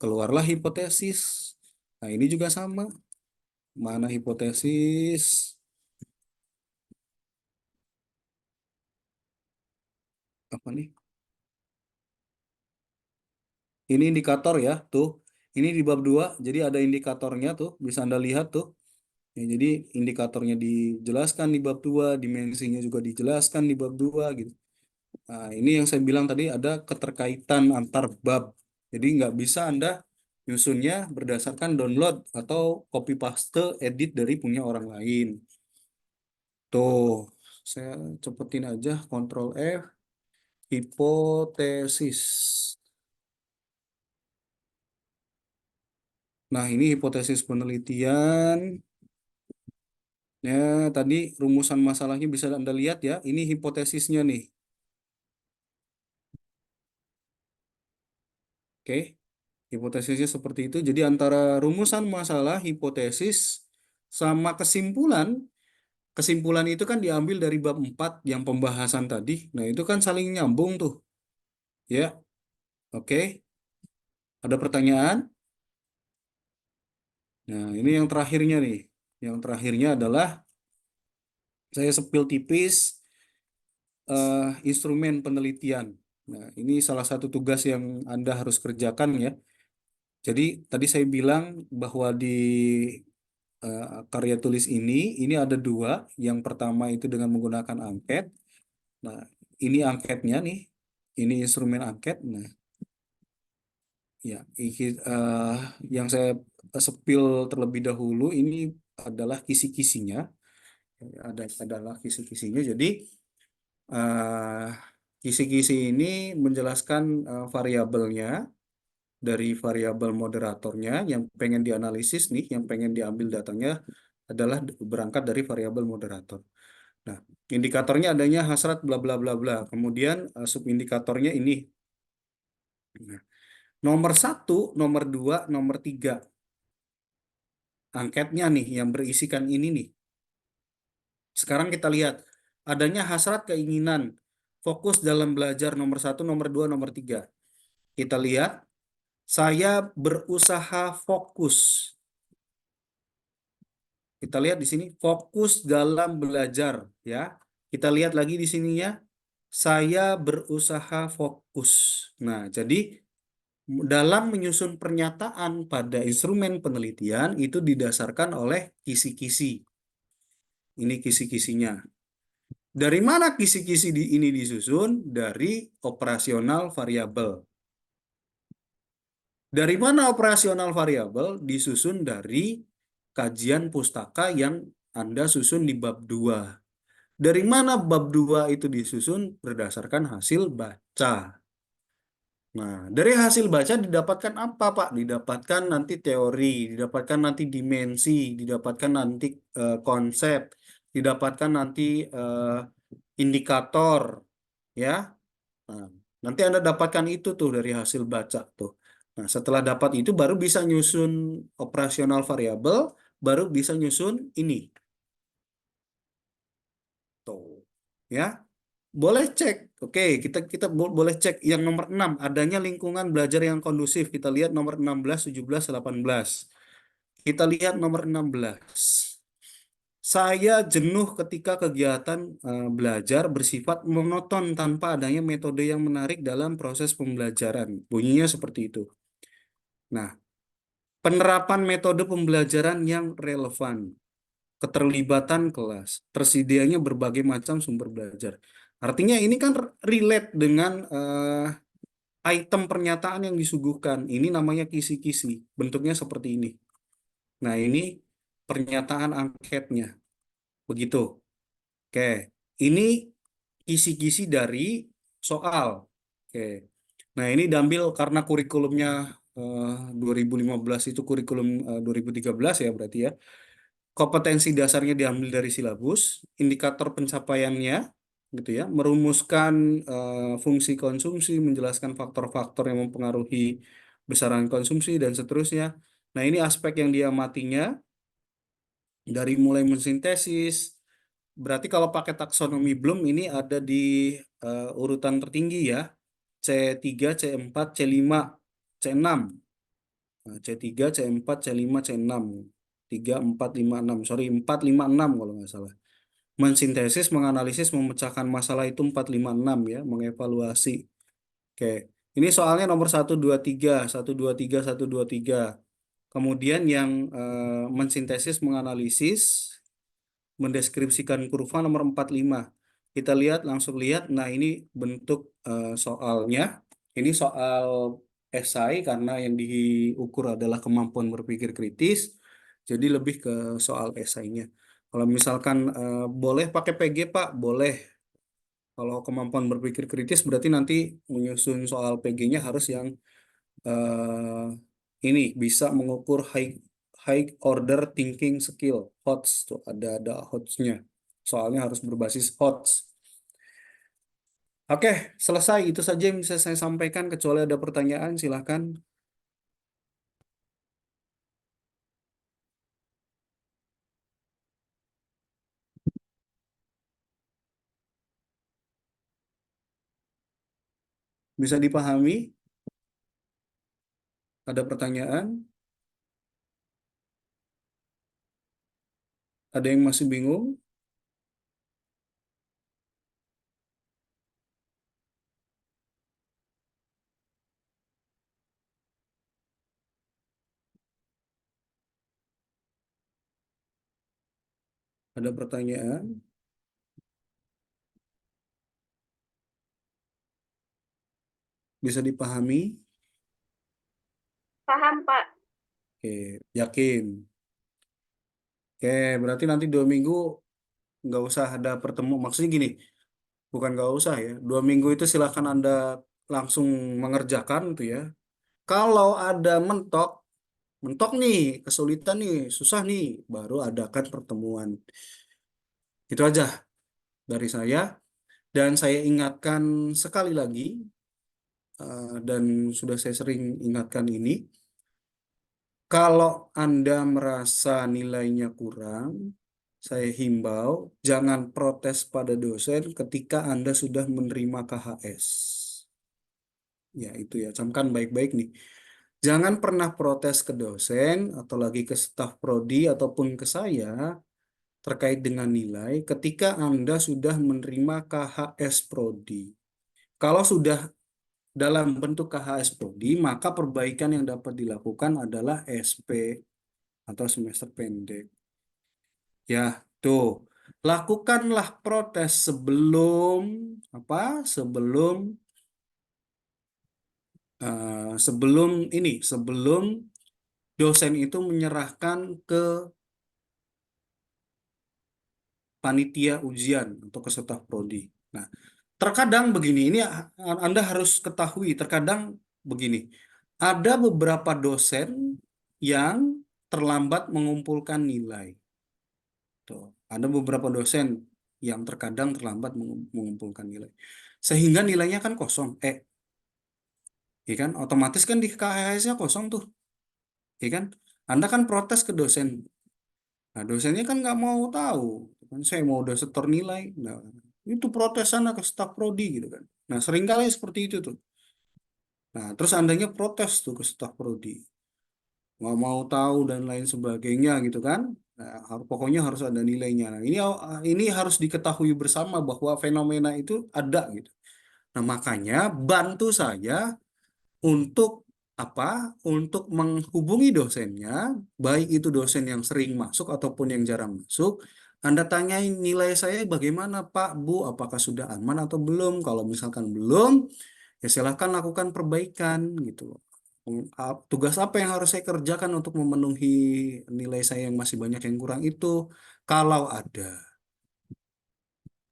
Keluarlah hipotesis. Nah, ini juga sama. Mana hipotesis? Apa nih? Ini indikator ya, tuh. Ini di bab 2, jadi ada indikatornya tuh, bisa Anda lihat tuh. Ya, jadi indikatornya dijelaskan di bab 2, dimensinya juga dijelaskan di bab 2 gitu. Nah, ini yang saya bilang tadi ada keterkaitan antar bab. Jadi nggak bisa Anda nyusunnya berdasarkan download atau copy paste edit dari punya orang lain. Tuh, saya cepetin aja, Ctrl F, hipotesis. Nah, ini hipotesis penelitian. Ya, tadi rumusan masalahnya bisa Anda lihat ya. Ini hipotesisnya nih. Oke, hipotesisnya seperti itu. Jadi antara rumusan masalah, hipotesis, sama kesimpulan. Kesimpulan itu kan diambil dari bab 4 yang pembahasan tadi. Nah, itu kan saling nyambung tuh. Ya, oke. Ada pertanyaan? Nah, ini yang terakhirnya nih. Yang terakhirnya adalah saya sepil tipis instrumen penelitian. Nah, ini salah satu tugas yang Anda harus kerjakan ya. Jadi tadi saya bilang bahwa di karya tulis ini ada 2. Yang pertama itu dengan menggunakan angket. Nah, ini angketnya nih. Ini instrumen angket. Nah, ya, yang saya sepil terlebih dahulu ini adalah kisi-kisinya. Adalah kisi-kisinya. Jadi eh, kisi-kisi ini menjelaskan variabelnya dari variabel moderatornya yang pengen dianalisis nih, yang pengen diambil datanya adalah berangkat dari variabel moderator. Nah, indikatornya adanya hasrat bla bla bla bla. Kemudian subindikatornya ini. Nah, nomor 1, nomor 2, nomor 3 angketnya nih yang berisikan ini nih. Sekarang kita lihat adanya hasrat keinginan fokus dalam belajar nomor 1, nomor 2, nomor 3. Kita lihat saya berusaha fokus. Kita lihat di sini fokus dalam belajar ya. Kita lihat lagi di sininya saya berusaha fokus. Nah, jadi dalam menyusun pernyataan pada instrumen penelitian itu didasarkan oleh kisi-kisi. Ini kisi-kisinya. Dari mana kisi-kisi ini disusun? Dari operasional variabel. Dari mana operasional variabel? Disusun dari kajian pustaka yang Anda susun di bab 2. Dari mana bab 2 itu disusun? Berdasarkan hasil baca. Nah, dari hasil baca didapatkan apa, Pak? Didapatkan nanti teori, didapatkan nanti dimensi, didapatkan nanti konsep, didapatkan nanti indikator, ya. Nah, nanti Anda dapatkan itu tuh dari hasil baca tuh. Nah, setelah dapat itu baru bisa nyusun operasional variabel, baru bisa nyusun ini. Tuh. Ya. Boleh cek. Oke, kita kita boleh cek yang nomor 6 adanya lingkungan belajar yang kondusif. Kita lihat nomor 16, 17, 18. Kita lihat nomor 16. Saya jenuh ketika kegiatan belajar bersifat monoton tanpa adanya metode yang menarik dalam proses pembelajaran. Bunyinya seperti itu. Nah, penerapan metode pembelajaran yang relevan, keterlibatan kelas, tersedianya berbagai macam sumber belajar. Artinya ini kan relate dengan item pernyataan yang disuguhkan. Ini namanya kisi-kisi. Bentuknya seperti ini. Nah, ini pernyataan angketnya. Begitu. Oke. Ini kisi-kisi dari soal. Oke. Nah, ini diambil karena kurikulumnya 2015 itu kurikulum 2013 ya berarti ya. Kompetensi dasarnya diambil dari silabus, indikator pencapaiannya gitu ya, merumuskan fungsi konsumsi, menjelaskan faktor-faktor yang mempengaruhi besaran konsumsi dan seterusnya. Nah, ini aspek yang diamatinya dari mulai mensintesis. Berarti kalau pakai taksonomi Bloom ini ada di urutan tertinggi ya. C3, C4, C5, C6. Nah, C3, C4, C5, C6. 3, 4, 5, 6. Sorry, 4, 5, 6 kalau nggak salah. Mensintesis, menganalisis, memecahkan masalah itu 4, 5, 6 ya. Mengevaluasi. Oke. Ini soalnya nomor 1, 2, 3. 1, 2, 3, 1, 2, 3. Kemudian yang mensintesis, menganalisis, mendeskripsikan kurva nomor 45. Kita lihat, langsung lihat. Nah, ini bentuk soalnya. Ini soal esai karena yang diukur adalah kemampuan berpikir kritis. Jadi lebih ke soal esainya. Kalau misalkan boleh pakai PG, Pak, boleh. Kalau kemampuan berpikir kritis berarti nanti menyusun soal PG-nya harus yang ini bisa mengukur high order thinking skill, HOTS tuh ada HOTS-nya. Soalnya harus berbasis HOTS. Oke, selesai. Itu saja yang bisa saya sampaikan. Kecuali ada pertanyaan, silahkan. Bisa dipahami? Ada pertanyaan? Ada yang masih bingung? Ada pertanyaan? Bisa dipahami? Paham, Pak. Oke, yakin. Oke, berarti nanti 2 minggu nggak usah ada pertemuan. Maksudnya gini, bukan nggak usah ya. 2 minggu itu silahkan Anda langsung mengerjakan tuh ya. Kalau ada mentok, mentok nih, kesulitan nih, susah nih, baru adakan pertemuan. Itu aja dari saya. Dan saya ingatkan sekali lagi, dan sudah saya sering ingatkan ini, kalau Anda merasa nilainya kurang, saya himbau jangan protes pada dosen ketika Anda sudah menerima KHS. Ya, itu ya, camkan baik-baik nih. Jangan pernah protes ke dosen atau lagi ke staf prodi ataupun ke saya terkait dengan nilai ketika Anda sudah menerima KHS prodi. Kalau sudah dalam bentuk KHS prodi, maka perbaikan yang dapat dilakukan adalah SP atau semester pendek. Ya, tuh. lakukanlah protes sebelum apa? Sebelum dosen itu menyerahkan ke panitia ujian atau ke staf prodi. Nah, terkadang begini, ini Anda harus ketahui, terkadang begini, ada beberapa dosen yang terlambat mengumpulkan nilai. Tuh, ada beberapa dosen yang terkadang terlambat mengumpulkan nilai. Sehingga nilainya kan kosong. Ya kan? Otomatis kan di KHS-nya kosong tuh. Ya kan? Anda kan protes ke dosen. Nah, dosennya kan nggak mau tahu. Kan saya mau udah setor nilai. Nah, itu protes sana ke staf prodi gitu kan. Nah, seringkali seperti itu tuh. Nah, terus andanya protes tuh ke staf prodi. Nggak mau tahu dan lain sebagainya gitu kan. Nah, pokoknya harus ada nilainya. Nah, ini harus diketahui bersama bahwa fenomena itu ada gitu. Nah, makanya bantu saya untuk apa? Untuk menghubungi dosennya, baik itu dosen yang sering masuk ataupun yang jarang masuk. Anda tanyain nilai saya bagaimana Pak, Bu, apakah sudah aman atau belum? Kalau misalkan belum, ya silahkan lakukan perbaikan gitu. Tugas apa yang harus saya kerjakan untuk memenuhi nilai saya yang masih banyak yang kurang itu? Kalau ada.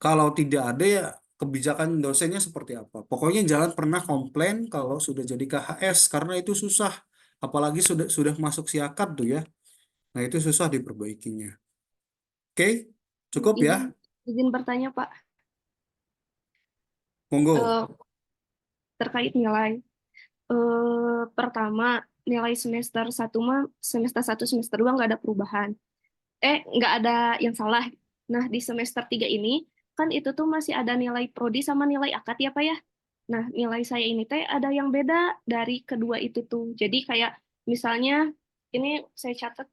Kalau tidak ada ya kebijakan dosennya seperti apa. Pokoknya jangan pernah komplain kalau sudah jadi KHS karena itu susah. Apalagi sudah masuk siakat tuh ya. Nah, itu susah diperbaikinya. Oke, cukup ya. Izin izin bertanya Pak. Monggo. Eh, terkait nilai. Pertama, nilai semester satu mah semester satu semester 2 nggak ada perubahan. Nggak ada yang salah. Nah, di semester 3 ini, kan itu tuh masih ada nilai prodi sama nilai akad ya, Pak ya? Nah, nilai saya ini teh ada yang beda dari kedua itu tuh. Jadi kayak misalnya, ini saya catat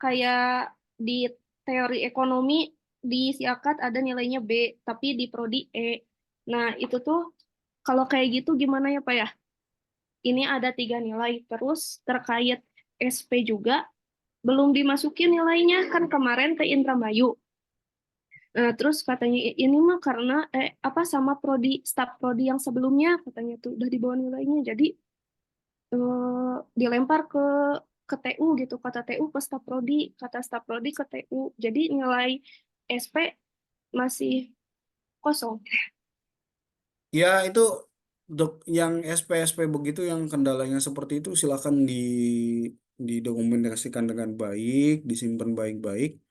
kayak di teori ekonomi, di siakat ada nilainya B, tapi di prodi E. Nah, itu tuh kalau kayak gitu gimana ya, Pak ya? Ini ada 3 nilai. Terus terkait SP juga, belum dimasukin nilainya kan kemarin ke Indramayu. Nah, terus katanya ini mah karena apa sama prodi staf prodi yang sebelumnya katanya tuh udah di bawah nilainya. Jadi dilempar ke TU gitu, kata TU ke staf prodi, kata staf prodi ke TU. Jadi nilai SP masih kosong. Ya, itu yang SP-SP begitu yang kendalanya seperti itu silakan didokumentasikan dengan baik, disimpan baik-baik.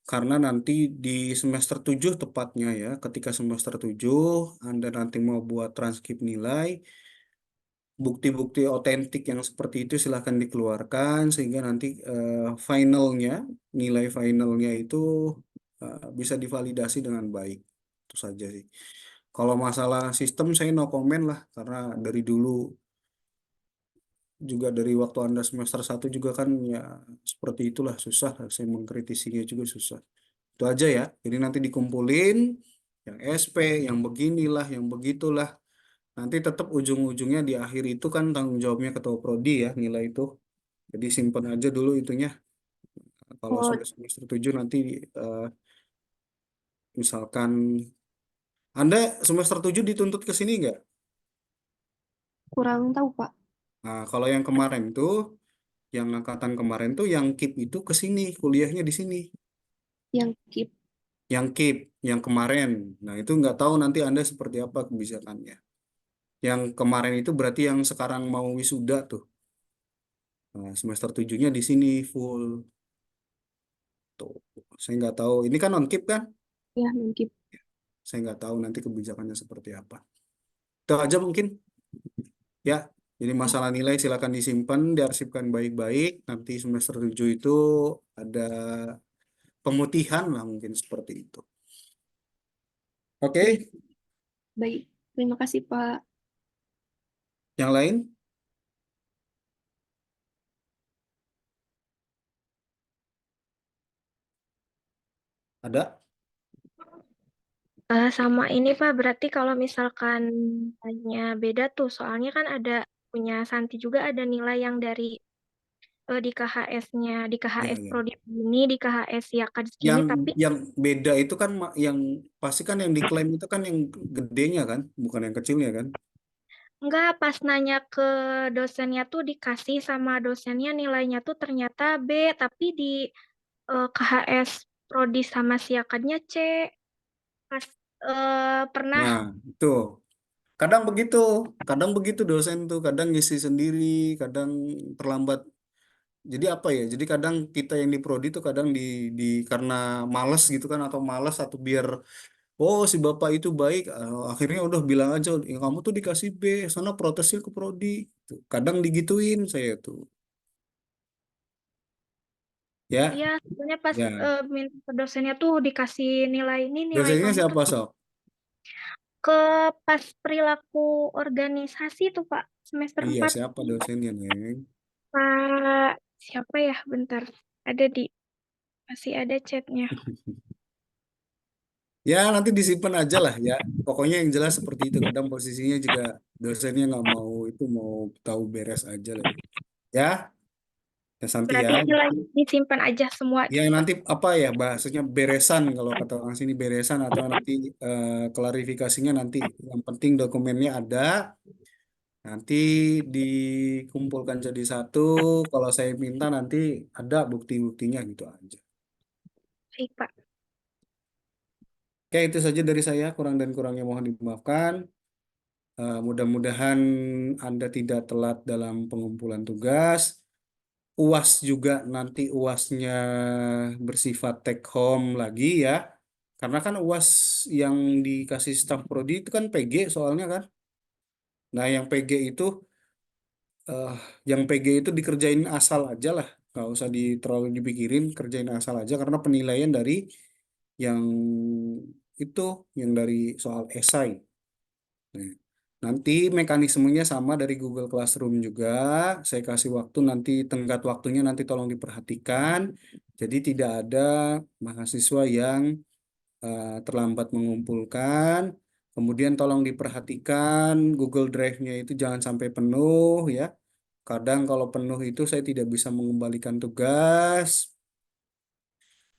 Karena nanti di semester 7 tepatnya ya, ketika semester 7 Anda nanti mau buat transkrip nilai, bukti-bukti otentik yang seperti itu silahkan dikeluarkan sehingga nanti finalnya, nilai finalnya itu bisa divalidasi dengan baik. Itu saja sih. Kalau masalah sistem saya no comment lah karena dari dulu juga dari waktu Anda semester 1 juga kan ya seperti itulah susah saya mengkritisinya juga susah. Itu aja ya. Jadi nanti dikumpulin yang SP, yang beginilah, yang begitulah. Nanti tetap ujung-ujungnya di akhir itu kan tanggung jawabnya ketua prodi ya nilai itu. Jadi simpan aja dulu itunya. Kalau Oh, sudah semester 7 nanti eh, misalkan Anda semester 7 dituntut ke sini nggak? kurang tahu Pak. Nah, kalau yang kemarin tuh, yang angkatan kemarin tuh yang KIP itu ke sini, kuliahnya di sini. Yang keep. Yang KIP, yang kemarin. Nah, itu nggak tahu nanti Anda seperti apa kebijakannya. Yang kemarin itu berarti yang sekarang mau wisuda tuh. Nah, semester 7-nya di sini full. Tuh. Saya nggak tahu. Ini kan non KIP kan? Ya, yang keep. Saya nggak tahu nanti kebijakannya seperti apa. Itu aja mungkin. Ya, jadi Ya, masalah nilai silakan disimpan, diarsipkan baik-baik. Nanti semester 7 itu ada pemutihan lah mungkin seperti itu. baik, Oke, baik. Terima kasih Pak. yang lain ada? Sama ini Pak, berarti kalau misalkan hanya beda tuh, soalnya kan ada punya Santi juga ada nilai yang dari di KHS-nya, di Ya, KHS ya. prodi ini, di KHS Yakan segini, Yang tapi yang beda itu kan yang pasti kan yang diklaim itu kan yang gedenya kan, bukan yang kecilnya kan? enggak, pas nanya ke dosennya tuh dikasih sama dosennya nilainya tuh ternyata B, tapi di KHS prodi sama Siakannya C. Pas pernah Nah, itu. Kadang begitu dosen tuh, kadang ngisi sendiri, kadang terlambat. Jadi apa ya? Jadi kadang kita yang di prodi tuh kadang di karena males gitu kan atau males atau biar oh si bapak itu baik, akhirnya udah bilang aja "Ya, kamu tuh dikasih B, sana protesnya ke prodi." Tuh, kadang digituin saya tuh. Ya, iya sebenarnya pas ya. minta ke dosennya tuh dikasih nilai ini, nilai Dosennya kamu tuh siapa sok? ke pas perilaku organisasi tuh Pak semester Iya, 4 siapa dosennya, Neng? Pak siapa ya, bentar, ada di masih ada chatnya. Ya, nanti disimpan aja lah ya. Pokoknya yang jelas seperti itu. Kadang posisinya juga dosennya nggak mau itu mau tahu beres aja lah. Ya, ya Santi ya. Berarti nilai disimpan aja semua Ya gitu Pak. nanti apa ya bahasanya beresan kalau kata orang sini beresan atau nanti klarifikasinya nanti. Yang penting dokumennya ada. Nanti dikumpulkan jadi satu. Kalau saya minta nanti ada bukti-buktinya gitu aja. Baik Pak. Oke, itu saja dari saya. Kurang dan kurangnya mohon dimaafkan. Mudah-mudahan Anda tidak telat dalam pengumpulan tugas. UAS juga nanti UASnya bersifat take home lagi ya. Karena kan UAS yang dikasih staf prodi itu kan PG soalnya kan. Nah, eh, yang PG itu dikerjain asal aja lah. Nggak usah terlalu dipikirin, kerjain asal aja karena penilaian dari yang itu, yang dari soal esai. Nah, nanti mekanismenya sama dari Google Classroom juga. Saya kasih waktu nanti tenggat waktunya nanti tolong diperhatikan. Jadi tidak ada mahasiswa yang terlambat mengumpulkan. Kemudian tolong diperhatikan Google Drive-nya itu jangan sampai penuh ya. Kadang kalau penuh itu saya tidak bisa mengembalikan tugas.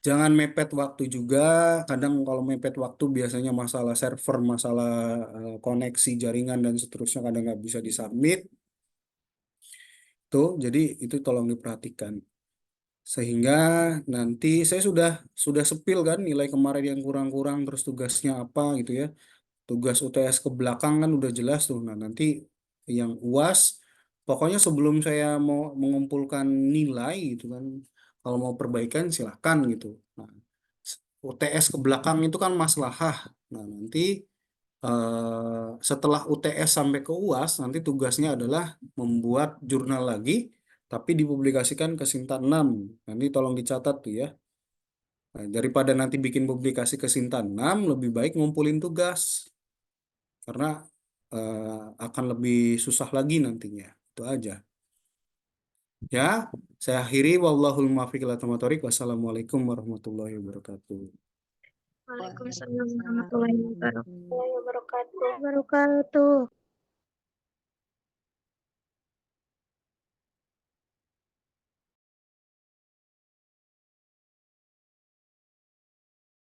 Jangan mepet waktu juga. Kadang kalau mepet waktu biasanya masalah server, masalah koneksi jaringan dan seterusnya kadang nggak bisa disubmit. Tuh, jadi itu tolong diperhatikan. Sehingga nanti saya sudah sepil kan nilai kemarin yang kurang-kurang terus tugasnya apa gitu ya. Tugas UTS ke belakang kan udah jelas tuh. Nah, nanti yang UAS pokoknya sebelum saya mau mengumpulkan nilai gitu kan kalau mau perbaikan silahkan gitu. Nah, UTS ke belakang itu kan maslahah. Nah, nanti setelah UTS sampai ke UAS, nanti tugasnya adalah membuat jurnal lagi, tapi dipublikasikan ke Sinta 6. Nanti tolong dicatat tuh ya. Nah, daripada nanti bikin publikasi ke Sinta 6, lebih baik ngumpulin tugas. Karena akan lebih susah lagi nantinya. Itu aja. Ya, saya akhiri. Wallahul muwaffiq ila aqwamit thoriq. Wassalamualaikum warahmatullahi wabarakatuh. Waalaikumsalam Waalaikumsalam warahmatullahi warahmatullahi wabarakatuh.